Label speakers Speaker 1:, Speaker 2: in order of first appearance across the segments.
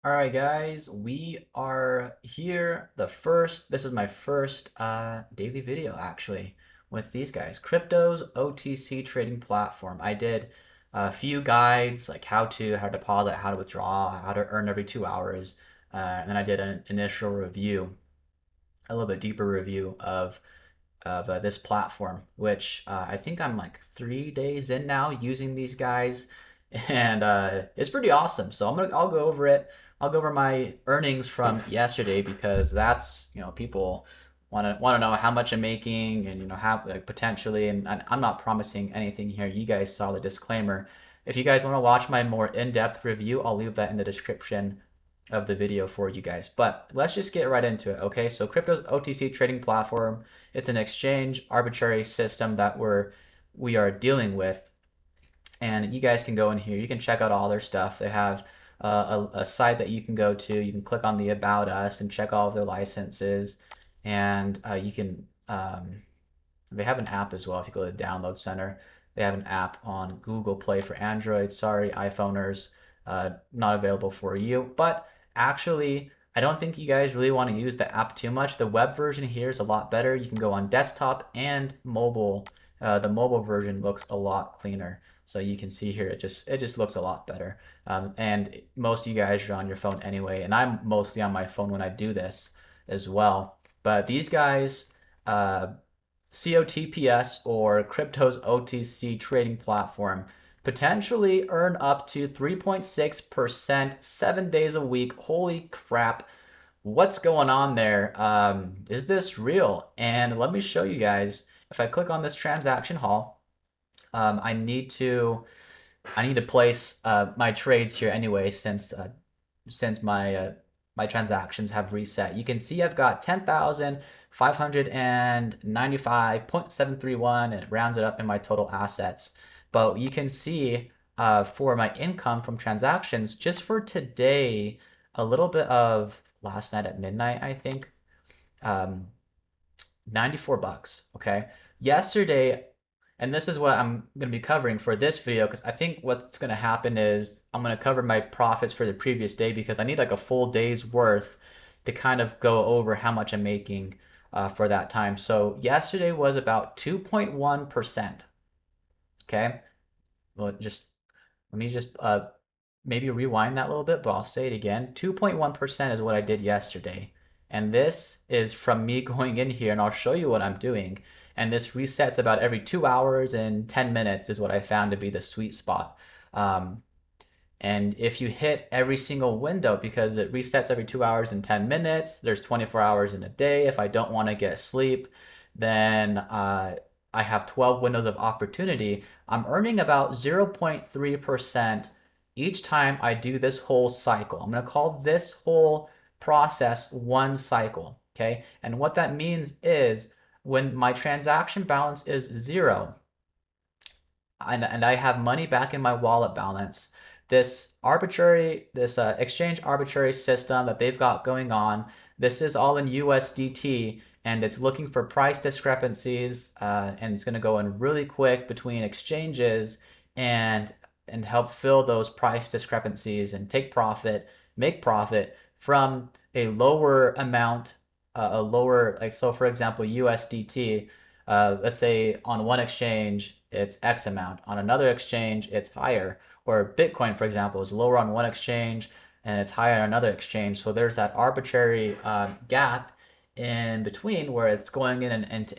Speaker 1: All right, guys, we are here. This is my first daily video actually with these guys. Cryptos OTC Trading Platform. I did a few guides like how to deposit, how to withdraw, how to earn every 2 hours, and then I did an initial review, a little bit deeper review of this platform, which I think I'm like 3 days in now using these guys, and it's pretty awesome. So I'll go over it. I'll go over my earnings from yesterday because that's people want to know how much I'm making and how like, potentially, and I'm not promising anything here. You guys saw the disclaimer. If you guys want to watch my more in-depth review, I'll leave that in the description of the video for you guys. But let's just get right into it, okay? So Crypto's OTC trading platform, it's an exchange arbitrary system that we are dealing with. And you guys can go in here. You can check out all their stuff. They have a site that you can go to. You can click on the About Us and check all of their licenses. And you can, they have an app as well. If you go to the Download Center, they have an app on Google Play for Android. Sorry, iPhoners, not available for you. But actually, I don't think you guys really want to use the app too much. The web version here is a lot better. You can go on desktop and mobile. The mobile version looks a lot cleaner. So you can see here, it just looks a lot better. And most of you guys are on your phone anyway, and I'm mostly on my phone when I do this as well. But these guys, COTPS or Cryptos OTC Trading Platform, potentially earn up to 3.6% 7 days a week. Holy crap. What's going on there? Is this real? And let me show you guys. If I click on this transaction hall, I need to place my trades here anyway since my transactions have reset. You can see I've got 10,595.731 and it rounds it up in my total assets. But you can see for my income from transactions just for today, a little bit of last night at midnight, I think, um, 94 bucks. Okay. Yesterday, and this is what I'm going to be covering for this video because I think what's going to happen is I'm going to cover my profits for the previous day because I need like a full day's worth to kind of go over how much I'm making for that time. So yesterday was about 2.1%. Okay. Well, let me just maybe rewind that a little bit, but I'll say it again. 2.1% is what I did yesterday. And this is from me going in here, and I'll show you what I'm doing. And this resets about every 2 hours and 10 minutes is what I found to be the sweet spot. And if you hit every single window, because it resets every 2 hours and 10 minutes, there's 24 hours in a day. If I don't want to get sleep, then I have 12 windows of opportunity. I'm earning about 0.3% each time I do this whole cycle. I'm going to call this whole process one cycle, okay? And what that means is when my transaction balance is zero, and I have money back in my wallet balance, this exchange arbitrary system that they've got going on, this is all in USDT, and it's looking for price discrepancies, and it's going to go in really quick between exchanges and help fill those price discrepancies and make profit from a lower amount, a lower, like, so for example, USDT, let's say on one exchange it's X amount, on another exchange it's higher, or Bitcoin, for example, is lower on one exchange and it's higher on another exchange. So there's that arbitrary gap in between where it's going in and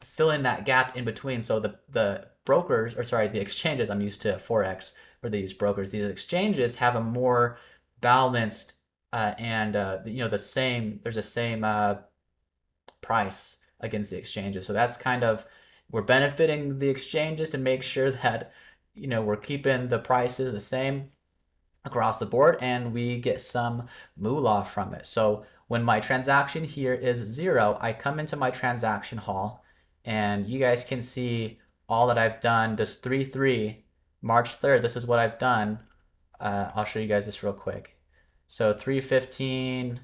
Speaker 1: filling that gap in between. So the brokers, or sorry, the exchanges, I'm used to Forex where they use brokers. These exchanges have a more balanced and the same. There's the same price against the exchanges. So that's kind of, we're benefiting the exchanges to make sure that we're keeping the prices the same across the board and we get some moolah from it. So when my transaction here is zero, I come into my transaction hall and you guys can see all that I've done. This 3/3, March 3rd, this is what I've done. I'll show you guys this real quick. So 3:15,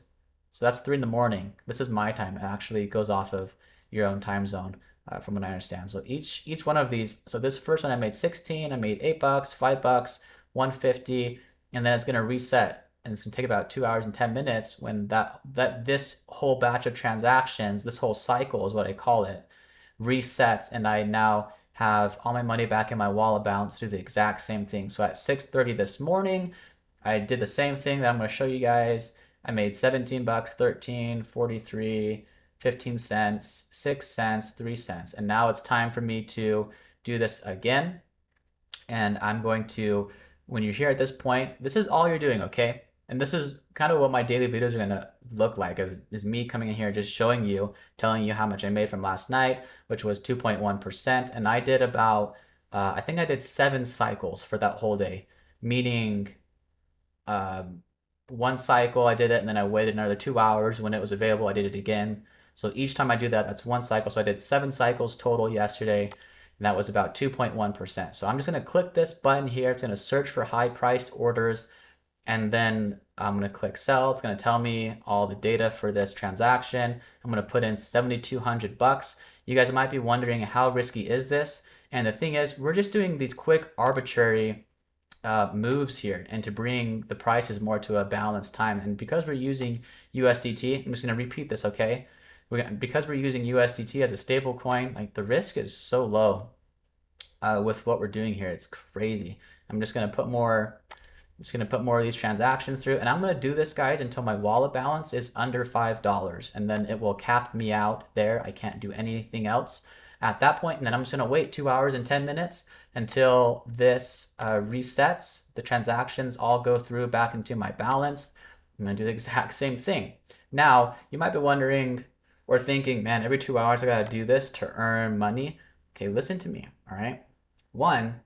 Speaker 1: so that's 3 in the morning. This is my time. It actually goes off of your own time zone, from what I understand. So each one of these, so this first one I made 16, I made $8, $5, 150, and then it's gonna reset and it's going to take about 2 hours and 10 minutes when this whole batch of transactions, this whole cycle is what I call it, resets, and I now have all my money back in my wallet balance through the exact same thing. So at 6:30 this morning, I did the same thing that I'm going to show you guys. I made 17 bucks, 13, 43, 15 cents, 6 cents, 3 cents. And now it's time for me to do this again. And I'm going to, when you're here at this point, this is all you're doing, okay? And this is kind of what my daily videos are going to look like, is me coming in here just showing you, telling you how much I made from last night, which was 2.1%. And I did about, I think I did 7 cycles for that whole day, meaning one cycle I did it and then I waited another 2 hours. When it was available, I did it again. So each time I do that, that's one cycle. So I did 7 cycles total yesterday, and that was about 2.1%. So I'm just going to click this button here. It's going to search for high priced orders, and then I'm going to click sell. It's going to tell me all the data for this transaction. I'm going to put in 7,200 bucks. You guys might be wondering, how risky is this? And the thing is, we're just doing these quick arbitrary moves here, and to bring the prices more to a balanced time. And because we're using USDT, I'm just going to repeat this, okay? Because we're using USDT as a stable coin, like, the risk is so low with what we're doing here. It's crazy. I'm just going to put more of these transactions through, and I'm going to do this, guys, until my wallet balance is under $5, and then it will cap me out there. I can't do anything else at that point, and then I'm just going to wait 2 hours and 10 minutes until this resets. The transactions all go through back into my balance. I'm going to do the exact same thing. Now, you might be wondering or thinking, man, every 2 hours I got to do this to earn money. Okay, listen to me, all right? One,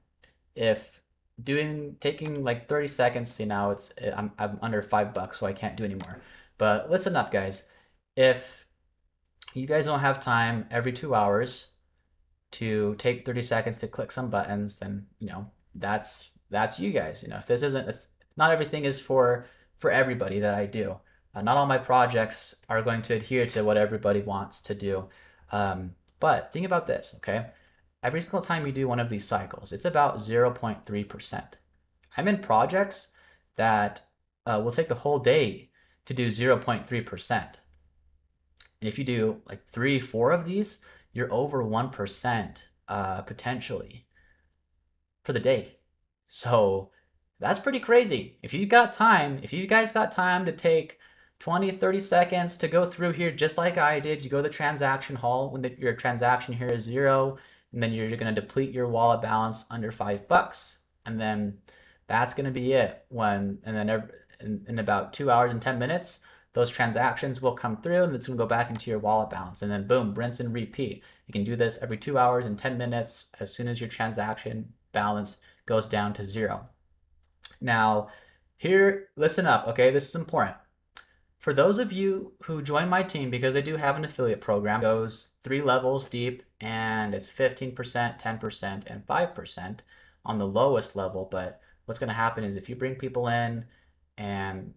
Speaker 1: if taking like 30 seconds, see, now I'm under $5, so I can't do anymore. But listen up, guys. If you guys don't have time every 2 hours to take 30 seconds to click some buttons, then that's you guys. If this isn't, not everything is for everybody that I do. Not all my projects are going to adhere to what everybody wants to do. But think about this, okay? Every single time you do one of these cycles, it's about 0.3%. I'm in projects that will take the whole day to do 0.3%. And if you do like 3, 4 of these, you're over 1% potentially for the day. So that's pretty crazy. If you guys got time to take 20, 30 seconds to go through here just like I did, you go to the transaction hall when your transaction here is 0, and then you're going to deplete your wallet balance under $5, and then that's going to be it. And then in about 2 hours and 10 minutes, those transactions will come through, and it's going to go back into your wallet balance, and then boom, rinse and repeat. You can do this every 2 hours and 10 minutes as soon as your transaction balance goes down to 0. Now, here, listen up, okay? This is important. For those of you who join my team, because I do have an affiliate program, it goes 3 levels deep, and it's 15%, 10%, and 5% on the lowest level. But what's going to happen is if you bring people in and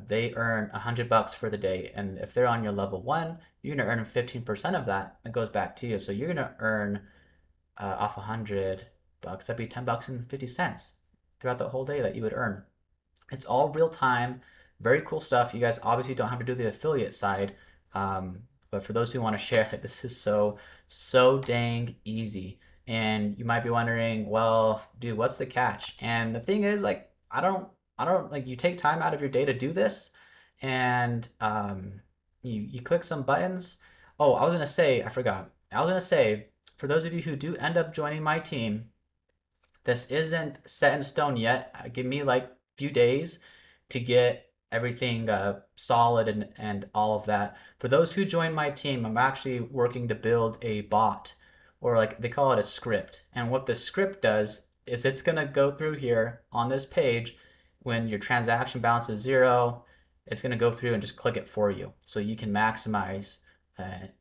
Speaker 1: they earn $100 for the day, and if they're on your level 1, you're going to earn 15% of that. It goes back to you. So you're going to earn off $100, that'd be $10.50 throughout the whole day that you would earn. It's all real time. Very cool stuff. You guys obviously don't have to do the affiliate side, but for those who want to share it, this is so dang easy. And you might be wondering, well, dude, what's the catch? And the thing is, like, I don't like, you take time out of your day to do this, and you click some buttons. Oh, I forgot. I was gonna say, for those of you who do end up joining my team, this isn't set in stone yet. Give me like a few days to get everything solid and all of that. For those who join my team, I'm actually working to build a bot, or like they call it a script. And what the script does is it's going to go through here on this page when your transaction balance is 0. It's going to go through and just click it for you, so you can maximize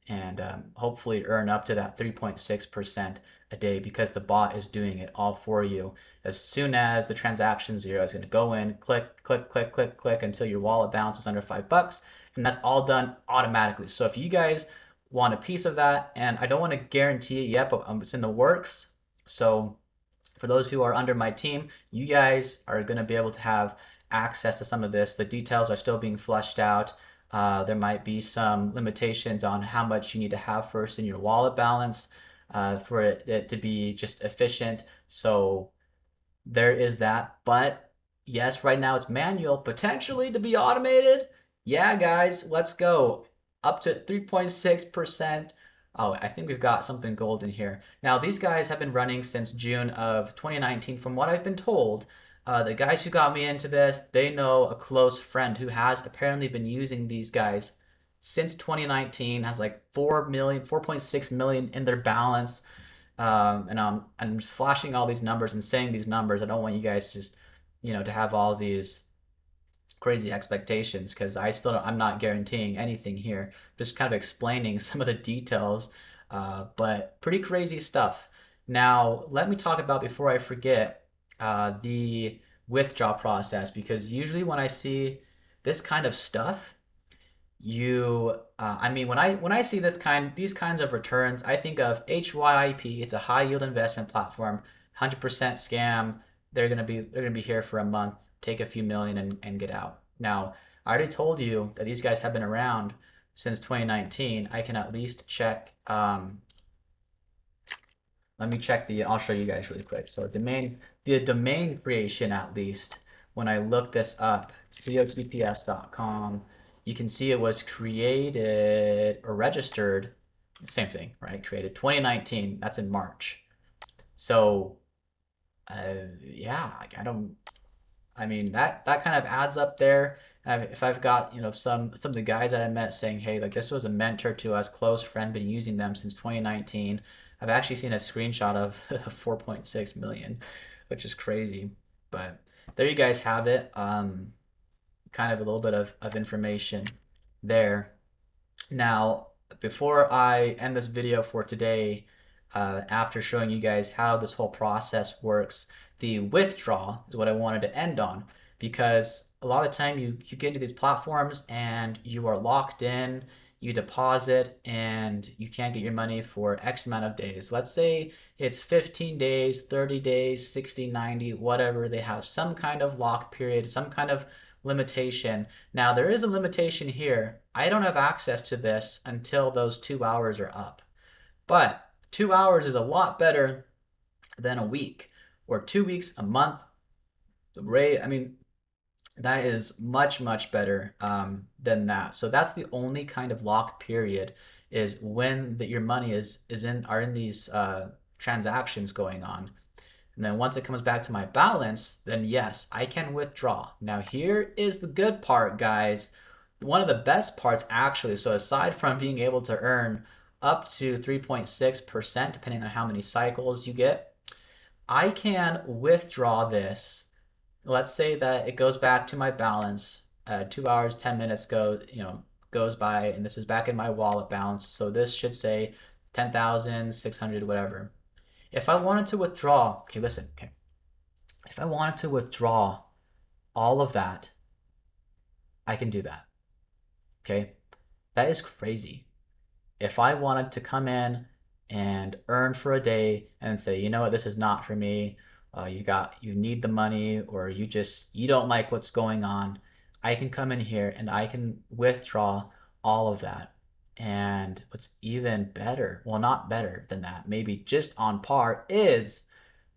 Speaker 1: and hopefully earn up to that 3.6% a day, because the bot is doing it all for you. As soon as the transaction 0 is going to go in, click, click, click, click, click until your wallet balance is under $5, and that's all done automatically. So if you guys want a piece of that, and I don't want to guarantee it yet, but it's in the works. So for those who are under my team, you guys are going to be able to have access to some of this. The details are still being fleshed out. There might be some limitations on how much you need to have first in your wallet balance for it to be just efficient. So there is that. But yes, right now it's manual, potentially to be automated. Yeah, guys, let's go. Up to 3.6%. Oh, I think we've got something golden here. Now, these guys have been running since June of 2019, from what I've been told. The guys who got me into this, they know a close friend who has apparently been using these guys since 2019, has like 4 million, 4.6 million in their balance. And I'm just flashing all these numbers and saying these numbers. I don't want you guys just, to have all these crazy expectations because I'm not guaranteeing anything here. Just kind of explaining some of the details, but pretty crazy stuff. Now, let me talk about, before I forget, the withdrawal process, because usually when I see this kind of stuff, I mean, when I see these kinds of returns, I think of HYIP. It's a high yield investment platform, 100% scam. They're gonna be here for a month, take a few million and get out. Now, I already told you that these guys have been around since 2019. I can at least check. Let me check I'll show you guys really quick. So the domain creation, at least, when I look this up, COTPS.com, you can see it was created or registered, same thing, right? Created 2019, that's in March. So, yeah, I mean, that kind of adds up there. If I've got, some of the guys that I met saying, hey, like this was a mentor to us, close friend, been using them since 2019. I've actually seen a screenshot of 4.6 million, which is crazy. But there you guys have it. Kind of a little bit of information there. Now, before I end this video for today, after showing you guys how this whole process works, the withdrawal is what I wanted to end on, because a lot of time you get into these platforms and you are locked in, you deposit and you can't get your money for X amount of days. Let's say it's 15 days, 30 days, 60, 90, whatever. They have some kind of lock period, some kind of limitation. Now, there is a limitation here. I don't have access to this until those 2 hours are up. But 2 hours is a lot better than a week or 2 weeks, a month. I mean, that is much, much better than that. So that's the only kind of lock period, is when your money are in these transactions going on. And then once it comes back to my balance, then yes, I can withdraw. Now here is the good part, guys. One of the best parts, actually. So aside from being able to earn up to 3.6%, depending on how many cycles you get, I can withdraw this. Let's say that it goes back to my balance. 2 hours, 10 minutes goes by, and this is back in my wallet balance. So this should say 10,600, whatever. If I wanted to withdraw, okay, listen, okay. If I wanted to withdraw all of that, I can do that, okay? That is crazy. If I wanted to come in and earn for a day and say, you know what, this is not for me, you need the money, or you don't like what's going on, I can come in here and I can withdraw all of that. And what's even better, well, not better than that, maybe just on par, is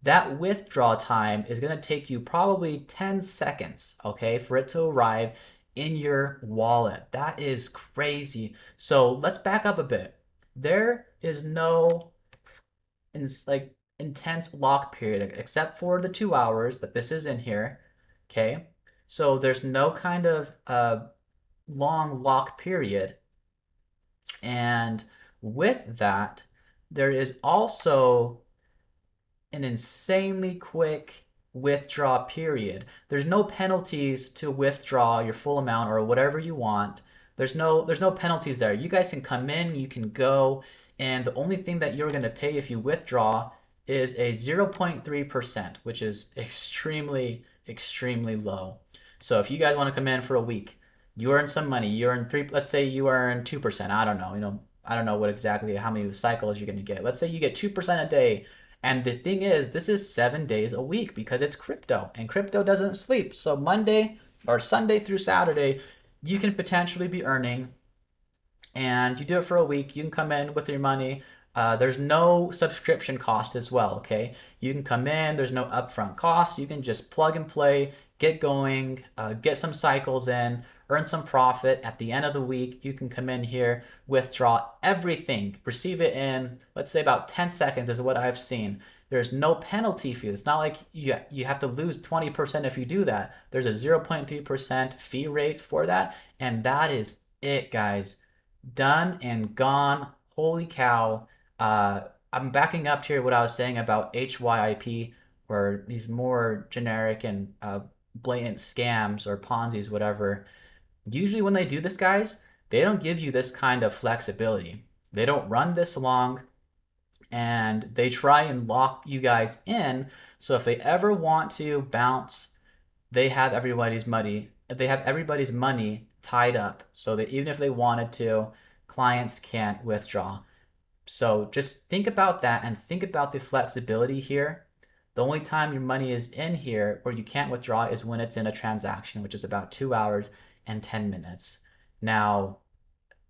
Speaker 1: that withdrawal time is going to take you probably 10 seconds, okay, for it to arrive in your wallet. That is crazy. So let's back up a bit. There is no intense lock period except for the 2 hours that this is in here, okay? So there's no kind of long lock period. And with that, there is also an insanely quick withdraw period. There's no penalties to withdraw your full amount or whatever you want. There's no penalties there. You guys can come in, you can go, and the only thing that you're going to pay if you withdraw is a 0.3%, which is extremely, extremely low. So if you guys want to come in for a week, you earn some money, you earn let's say you earn 2%. I don't know, I don't know how many cycles you're going to get. Let's say you get 2% a day And the thing is, this is 7 days a week because it's crypto and crypto doesn't sleep. So Monday or Sunday through Saturday, you can potentially be earning, and you do it for a week. You can come in with your money. There's no subscription cost as well, okay? You can come in, there's no upfront cost. You can just plug and play, get going, get some cycles in, earn some profit. At the end of the week, you can come in here, withdraw everything, receive it in, let's say about 10 seconds is what I've seen. There's no penalty fee. It's not like you have to lose 20% if you do that. There's a 0.3% fee rate for that, and that is it, guys. Done and gone. Holy cow. I'm backing up here what I was saying about HYIP, or these more generic and blatant scams or Ponzi's, whatever. Usually when they do this, guys, they don't give you this kind of flexibility. They don't run this long, and they try and lock you guys in. So if they ever want to bounce, they have everybody's money tied up so that even if they wanted to, clients can't withdraw. So just think about that and think about the flexibility here. The only time your money is in here where you can't withdraw is when it's in a transaction, which is about 2 hours and 10 minutes. Now,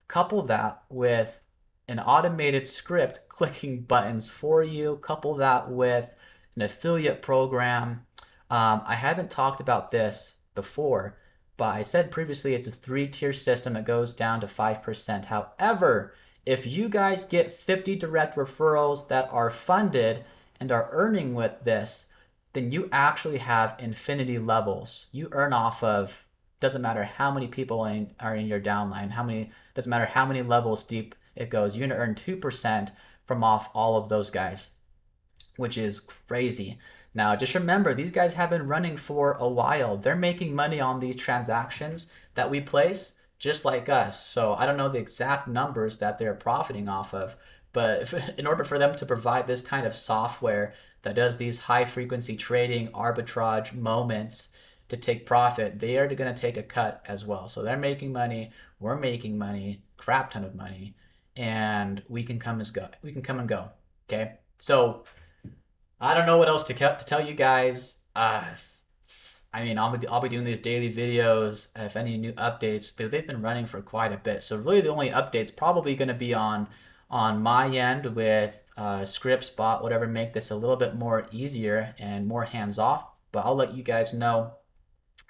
Speaker 1: couple that with an automated script clicking buttons for you, couple that with an affiliate program. I haven't talked about this before, but I said previously it's a 3-tier system that goes down to 5%. However, if you guys get 50 direct referrals that are funded and are earning with this, then you actually have infinity levels. You earn off of, doesn't matter how many people are in your downline, doesn't matter how many levels deep it goes, you're going to earn 2% from off all of those guys, which is crazy. Now, just remember, these guys have been running for a while. They're making money on these transactions that we place, just like us. So I don't know the exact numbers that they're profiting off of, but in order for them to provide this kind of software that does these high frequency trading arbitrage moments to take profit, they are going to take a cut as well. So they're making money, we're making money, crap ton of money, and we can come and go. We can come and go. Okay, so I don't know what else to tell you guys. I mean, I'll be doing these daily videos if any new updates, but they've been running for quite a bit. So really, the only updates probably going to be on my end with scripts, bot, whatever, make this a little bit more easier and more hands off. But I'll let you guys know.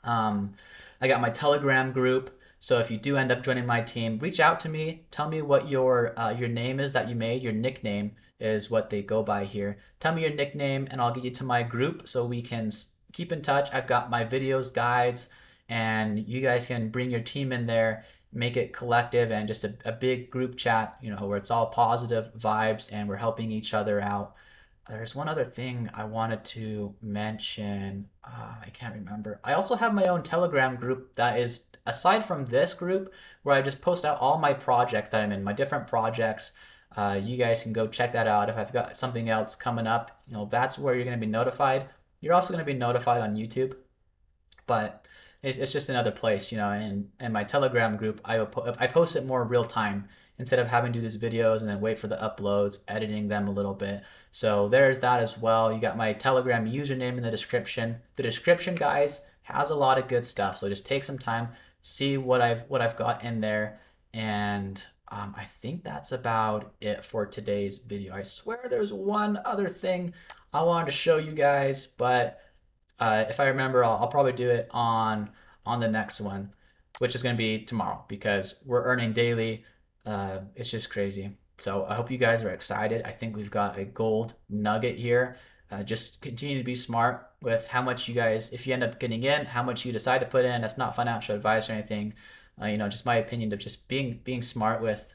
Speaker 1: I got my Telegram group. So if you do end up joining my team, reach out to me. Tell me what your name is that you made. Your nickname is what they go by here. Tell me your nickname, and I'll get you to my group so we can keep in touch. I've got my videos, guides, and you guys can bring your team in there, make it collective and just a big group chat, where it's all positive vibes and we're helping each other out. There's one other thing I wanted to mention. I can't remember. I also have my own Telegram group that is aside from this group where I just post out all my projects that I'm in, my different projects. You guys can go check that out. If I've got something else coming up, that's where you're going to be notified. You're also going to be notified on YouTube, but it's just another place, and my Telegram group, I post it more real time instead of having to do these videos and then wait for the uploads, editing them a little bit. So there's that as well. You got my Telegram username in the description. The description, guys, has a lot of good stuff. So just take some time, see what I've got in there, and I think that's about it for today's video. I swear there's one other thing I wanted to show you guys, but if I remember, I'll probably do it on the next one, which is going to be tomorrow because we're earning daily. It's just crazy. So I hope you guys are excited. I think we've got a gold nugget here. Just continue to be smart with how much you guys, if you end up getting in, how much you decide to put in. That's not financial advice or anything. Just my opinion of just being smart with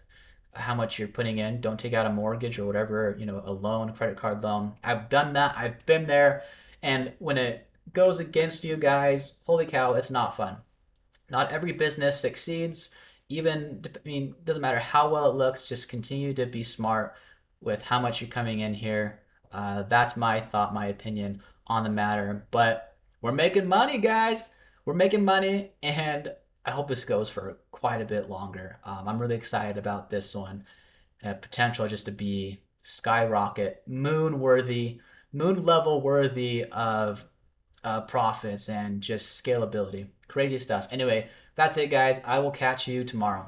Speaker 1: how much you're putting in. Don't take out a mortgage or whatever, a loan, credit card loan. I've done that. I've been there. And when it goes against you guys, holy cow, it's not fun. Not every business succeeds. Doesn't matter how well it looks, just continue to be smart with how much you're coming in here. That's my thought, my opinion on the matter. But we're making money, guys. We're making money, and I hope this goes for quite a bit longer. I'm really excited about this one. Potential just to be skyrocket, moon level worthy of profits and just scalability. Crazy stuff. Anyway, that's it, guys. I will catch you tomorrow.